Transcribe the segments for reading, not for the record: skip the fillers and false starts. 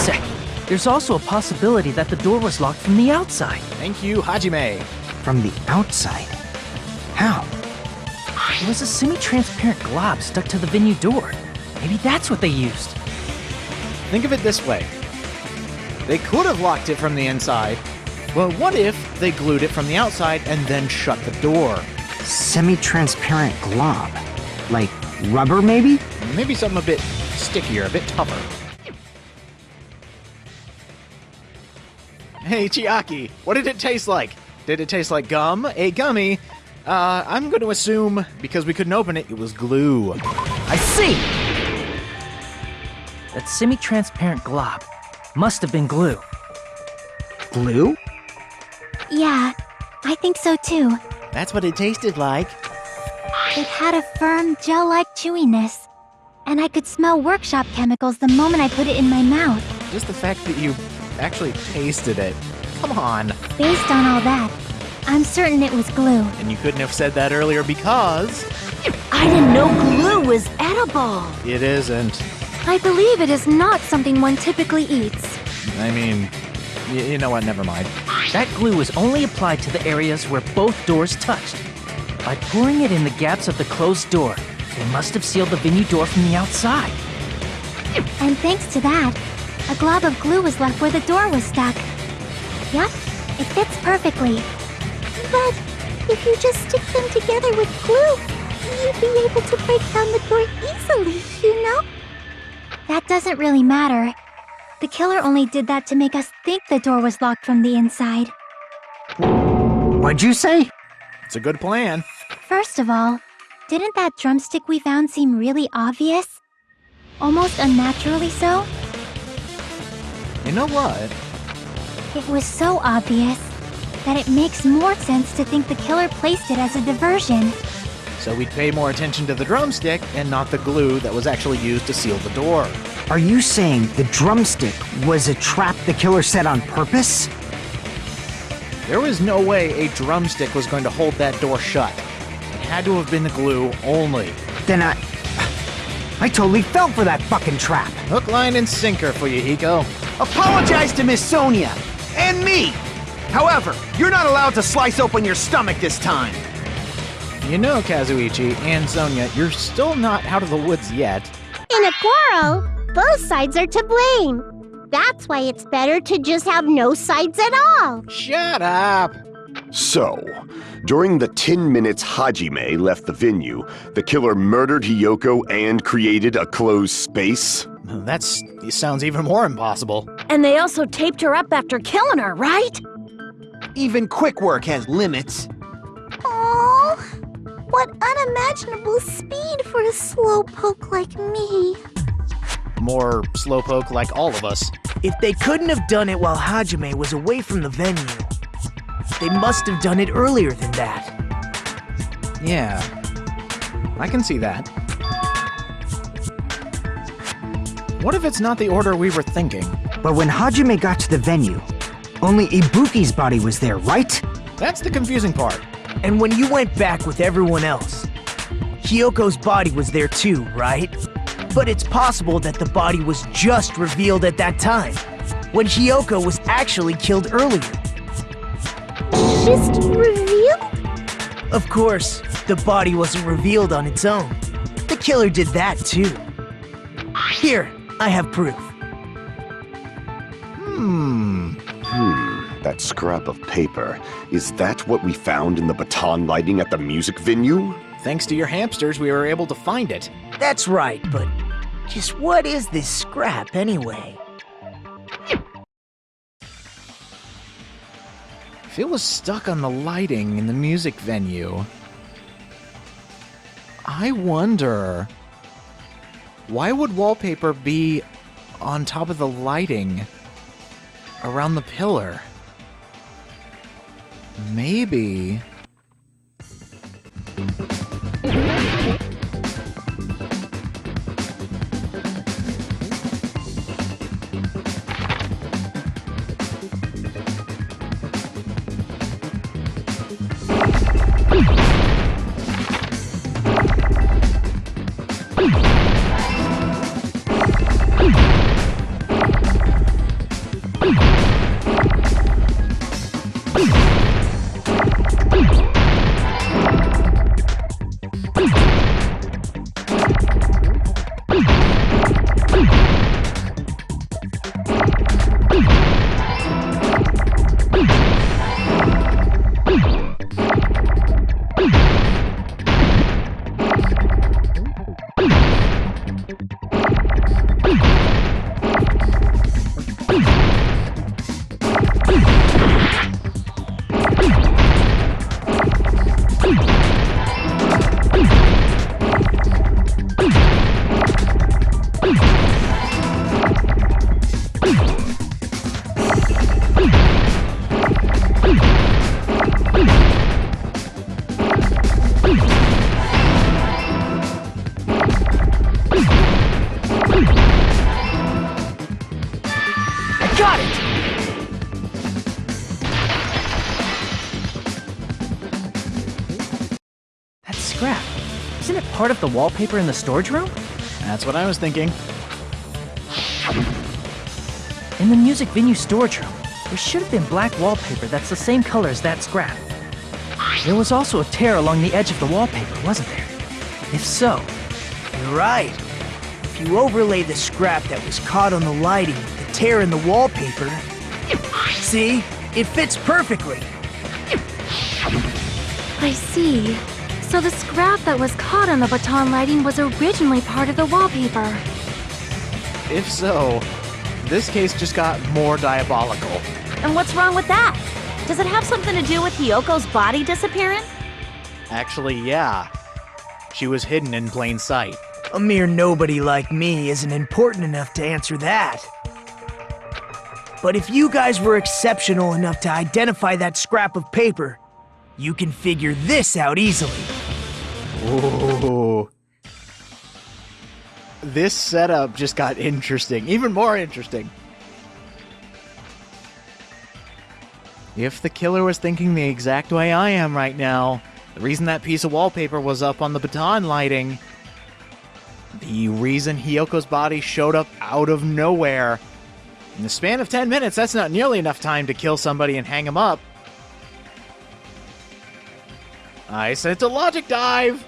sec. There's also a possibility that the door was locked from the outside. Thank you, Hajime. From the outside? How? It was a semi-transparent glob stuck to the venue door. Maybe that's what they used. Think of it this way. They could have locked it from the inside, but what if they glued it from the outside and then shut the door? Semi-transparent glob. Like rubber, maybe? Maybe something a bit stickier, a bit tougher. Hey, Chiaki, what did it taste like? Did it taste like gum? A gummy? I'm going to assume, because we couldn't open it, it was glue. I see! That semi-transparent glob must have been glue. Glue? Yeah, I think so too. That's what it tasted like. It had a firm, gel-like chewiness. And I could smell workshop chemicals the moment I put it in my mouth. Just the fact that you actually tasted it. Come on. Based on all that, I'm certain it was glue. And you couldn't have said that earlier because... I didn't know glue was edible. It isn't. I believe it is not something one typically eats. I mean, you know what, never mind. That glue was only applied to the areas where both doors touched. By pouring it in the gaps of the closed door, they must have sealed the venue door from the outside. And thanks to that, a glob of glue was left where the door was stuck. Yep, it fits perfectly. But if you just stick them together with glue, you'd be able to break down the door easily, you know? That doesn't really matter. The killer only did that to make us think the door was locked from the inside. What'd you say? It's a good plan. First of all, didn't that drumstick we found seem really obvious? Almost unnaturally so? You know what? It was so obvious that it makes more sense to think the killer placed it as a diversion. So we'd pay more attention to the drumstick and not the glue that was actually used to seal the door. Are you saying the drumstick was a trap the killer set on purpose? There was no way a drumstick was going to hold that door shut. It had to have been the glue only. Then I totally fell for that fucking trap. Hook, line, and sinker for you, Hiko. Apologize to Miss Sonia and me. However, you're not allowed to slice open your stomach this time. You know, Kazuichi and Sonia, you're still not out of the woods yet. In a quarrel, both sides are to blame. That's why it's better to just have no sides at all. Shut up! So, during the 10 minutes Hajime left the venue, the killer murdered Hiyoko and created a closed space? That sounds even more impossible. And they also taped her up after killing her, right? Even quick work has limits. Oh, what unimaginable speed for a slowpoke like me. More slowpoke like all of us. If they couldn't have done it while Hajime was away from the venue, they must have done it earlier than that. Yeah, I can see that. What if it's not the order we were thinking? But when Hajime got to the venue, only Ibuki's body was there, right? That's the confusing part. And when you went back with everyone else, Hiyoko's body was there too, right? But it's possible that the body was just revealed at that time, when Hiyoko was actually killed earlier. Just revealed? Of course, the body wasn't revealed on its own. The killer did that too. Here, I have proof. That scrap of paper. Is that what we found in the baton lighting at the music venue? Thanks to your hamsters, we were able to find it. That's right, but just what is this scrap anyway? If it was stuck on the lighting in the music venue, I wonder, why would wallpaper be on top of the lighting around the pillar? Maybe... scrap? Isn't it part of the wallpaper in the storage room? That's what I was thinking. In the music venue storage room, there should have been black wallpaper that's the same color as that scrap. There was also a tear along the edge of the wallpaper, wasn't there? If so, You're right. If you overlay the scrap that was caught on the lighting with the tear in the wallpaper, see? It fits perfectly. I see. So the scrap that was caught on the baton lighting was originally part of the wallpaper. If so, this case just got more diabolical. And what's wrong with that? Does it have something to do with Hyoko's body disappearing? Actually, yeah. She was hidden in plain sight. A mere nobody like me isn't important enough to answer that. But if you guys were exceptional enough to identify that scrap of paper, you can figure this out easily. Ooh. This setup just got interesting, even more interesting. If the killer was thinking the exact way I am right now, the reason that piece of wallpaper was up on the baton lighting, the reason Hyoko's body showed up out of nowhere, in the span of 10 minutes, that's not nearly enough time to kill somebody and hang him up. I sent a logic dive!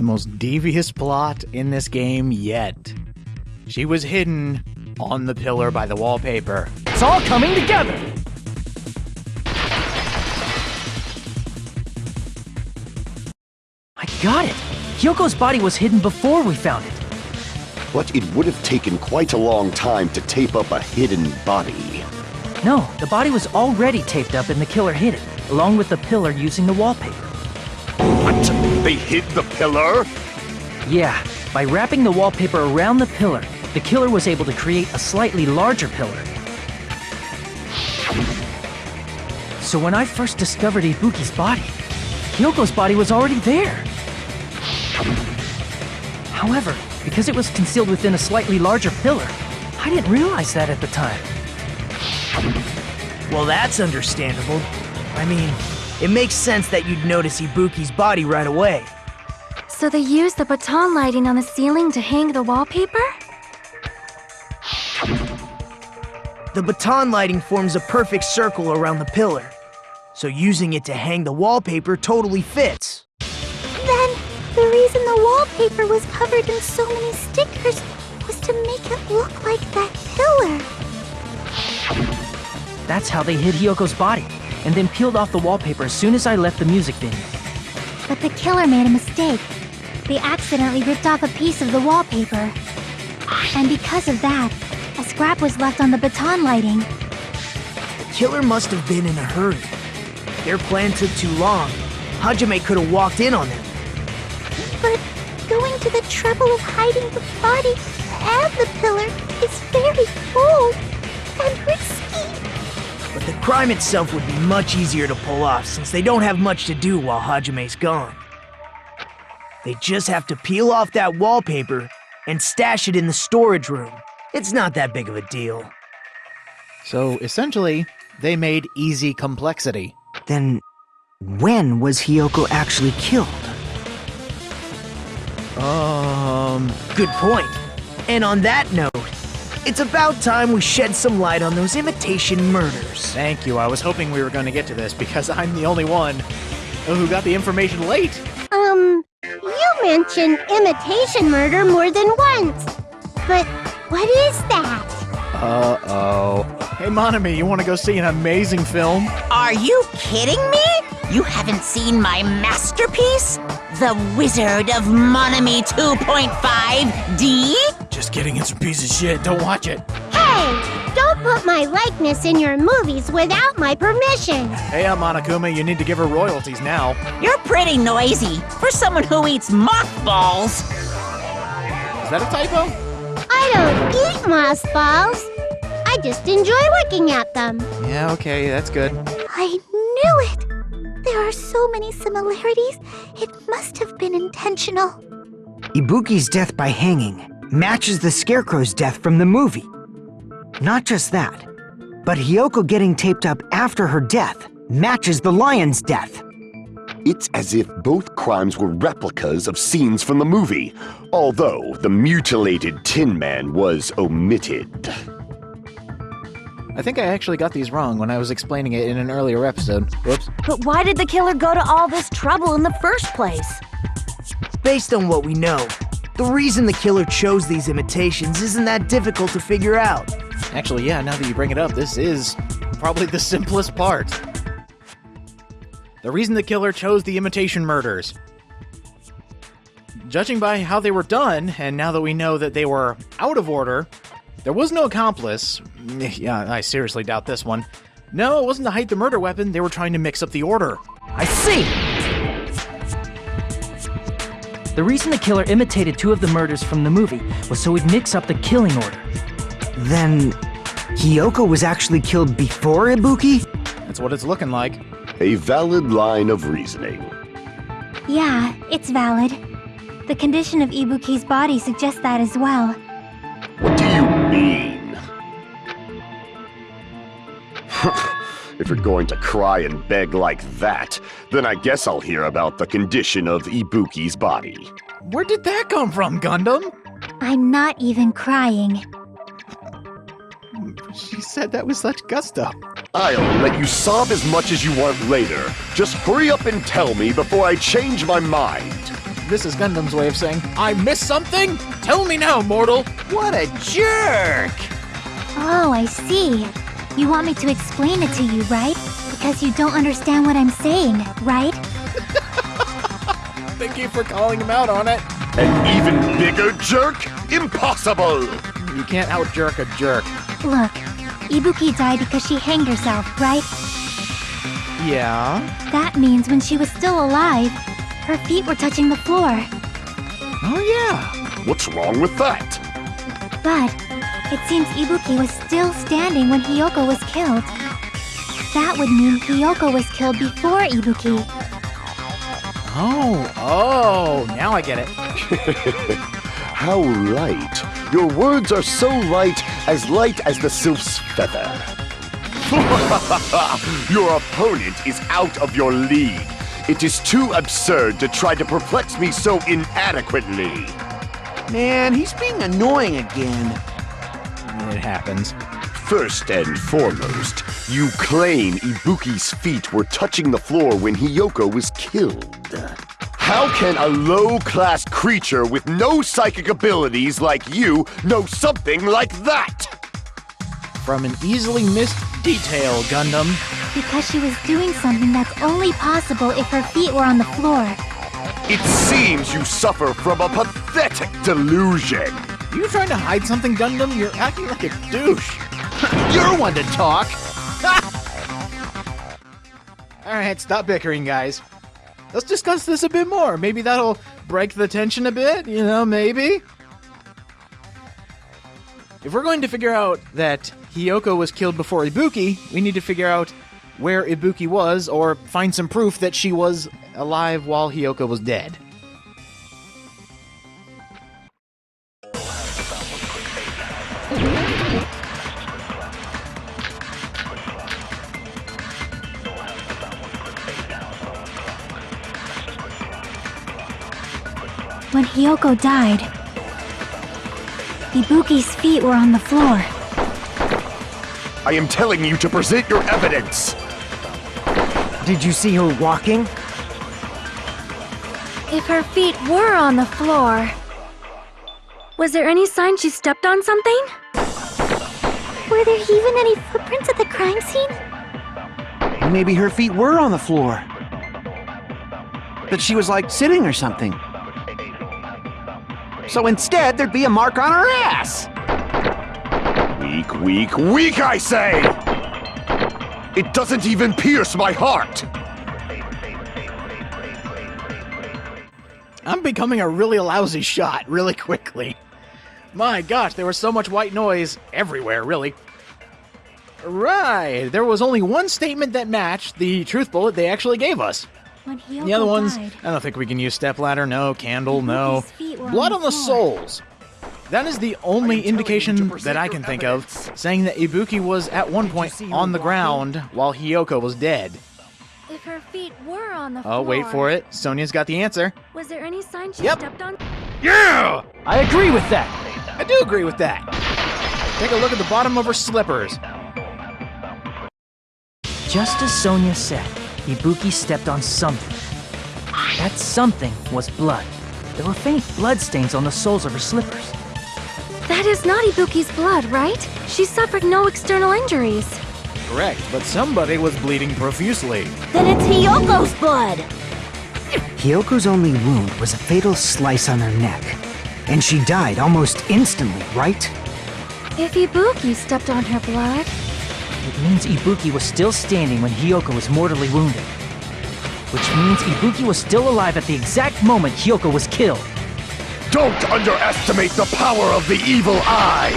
The most devious plot in this game yet. She was hidden on the pillar by the wallpaper. it's all coming together! I got it! Hyoko's body was hidden before we found it. But it would have taken quite a long time to tape up a hidden body. No, the body was already taped up and the killer hid it, along with the pillar using the wallpaper. What? They hid the pillar? Yeah, by wrapping the wallpaper around the pillar, the killer was able to create a slightly larger pillar. So when I first discovered Ibuki's body, Hyoko's body was already there. However, because it was concealed within a slightly larger pillar, I didn't realize that at the time. Well, that's understandable. I mean, it makes sense that you'd notice Ibuki's body right away. So they used the baton lighting on the ceiling to hang the wallpaper? The baton lighting forms a perfect circle around the pillar, so using it to hang the wallpaper totally fits. Then, the reason the wallpaper was covered in so many stickers was to make it look like that pillar. That's how they hid Hyoko's body, and then peeled off the wallpaper as soon as I left the music venue. But the killer made a mistake. They accidentally ripped off a piece of the wallpaper. And because of that, a scrap was left on the baton lighting. killer must have been in a hurry. If their plan took too long, Hajime could have walked in on them. But going to the trouble of hiding the body and the pillar is very bold and risky. But the crime itself would be much easier to pull off since they don't have much to do while Hajime's gone. They just have to peel off that wallpaper and stash it in the storage room. It's not that big of a deal. So, essentially, they made easy complexity. Then, when was Hiyoko actually killed? Good point. And on that note, it's about time we shed some light on those imitation murders. Thank you. I was hoping we were going to get to this because I'm the only one who got the information late. You mentioned imitation murder more than once. But what is that? Uh-oh. Hey, Monami, you want to go see an amazing film? Are you kidding me? You haven't seen my masterpiece? The Wizard of Monami 2.5D? Just kidding, it's a piece of shit. Don't watch it. Hey, don't put my likeness in your movies without my permission. Hey, Monokuma, you need to give her royalties now. You're pretty noisy for someone who eats mothballs. Is that a typo? I don't eat mothballs. I just enjoy looking at them. Yeah, okay, that's good. I knew it! There are so many similarities, it must have been intentional. Ibuki's death by hanging matches the Scarecrow's death from the movie. Not just that, but Hiyoko getting taped up after her death matches the lion's death. It's as if both crimes were replicas of scenes from the movie, although the mutilated Tin Man was omitted. I think I actually got these wrong when I was explaining it in an earlier episode. Whoops. But why did the killer go to all this trouble in the first place? Based on what we know, the reason the killer chose these imitations isn't that difficult to figure out. Actually, yeah, now that you bring it up, this is probably the simplest part. The reason the killer chose the imitation murders. Judging by how they were done, and now that we know that they were out of order, there was no accomplice. Yeah, I seriously doubt this one. No, it wasn't to hide the murder weapon, they were trying to mix up the order. I see! The reason the killer imitated two of the murders from the movie was so he'd mix up the killing order. Then, Hiyoko was actually killed before Ibuki? That's what it's looking like. A valid line of reasoning. Yeah, it's valid. The condition of Ibuki's body suggests that as well. What do you mean? If you're going to cry and beg like that, then I guess I'll hear about the condition of Ibuki's body. Where did that come from, Gundam? I'm not even crying. She said that with such gusto. I'll let you sob as much as you want later. Just hurry up and tell me before I change my mind. This is Gundam's way of saying, I missed something? Tell me now, mortal. What a jerk! Oh, I see. You want me to explain it to you, right? Because you don't understand what I'm saying, right? Thank you for calling him out on it. An even bigger jerk? Impossible! You can't out-jerk a jerk. Look, Ibuki died because she hanged herself, right? Yeah? That means when she was still alive, her feet were touching the floor. Oh, yeah. What's wrong with that? But it seems Ibuki was still standing when Hiyoko was killed. That would mean Hiyoko was killed before Ibuki. Oh, now I get it. How light. Your words are so light as the sylph's feather. Your opponent is out of your league. It is too absurd to try to perplex me so inadequately. Man, he's being annoying again. It happens. First and foremost, you claim Ibuki's feet were touching the floor when Hiyoko was killed. How can a low-class creature with no psychic abilities like you know something like that? From an easily missed detail, Gundam. Because she was doing something that's only possible if her feet were on the floor. It seems you suffer from a pathetic delusion. You trying to hide something, Gundam? You're acting like a douche. You're one to talk. Alright, stop bickering, guys. Let's discuss this a bit more. Maybe that'll break the tension a bit, you know, maybe? If we're going to figure out that Hiyoko was killed before Ibuki, we need to figure out where Ibuki was, or find some proof that she was alive while Hiyoko was dead. When Hiyoko died, Ibuki's feet were on the floor. I am telling you to present your evidence! Did you see her walking? If her feet were on the floor, was there any sign she stepped on something? Were there even any footprints at the crime scene? Maybe her feet were on the floor. But she was like sitting or something. So instead, there'd be a mark on her ass! Weak, weak, weak, I say! It doesn't even pierce my heart! I'm becoming a really lousy shot really quickly. My gosh, there was so much white noise everywhere, really. Right, there was only one statement that matched the truth bullet they actually gave us. When Hiyoko The other ones, died, I don't think we can use stepladder, no, candle, no. Ibuki's feet were Blood on on the the floor. souls. That is the only indication that I can think of, saying that Ibuki was at one point on the ground while Hiyoko was dead. If her feet were on the floor... Oh, wait for it. Sonia's got the answer. Was there any sign she Yep. stepped on? Yeah! I agree with that. I do agree with that. Take a look at the bottom of her slippers. Just as Sonia said, Ibuki stepped on something. That something was blood. There were faint blood stains on the soles of her slippers. That is not Ibuki's blood, right? She suffered no external injuries. Correct, but somebody was bleeding profusely. Then it's Hiyoko's blood! Hiyoko's only wound was a fatal slice on her neck. And she died almost instantly, right? If Ibuki stepped on her blood... It means Ibuki was still standing when Hiyoko was mortally wounded. Which means Ibuki was still alive at the exact moment Hiyoko was killed. Don't underestimate the power of the evil eye!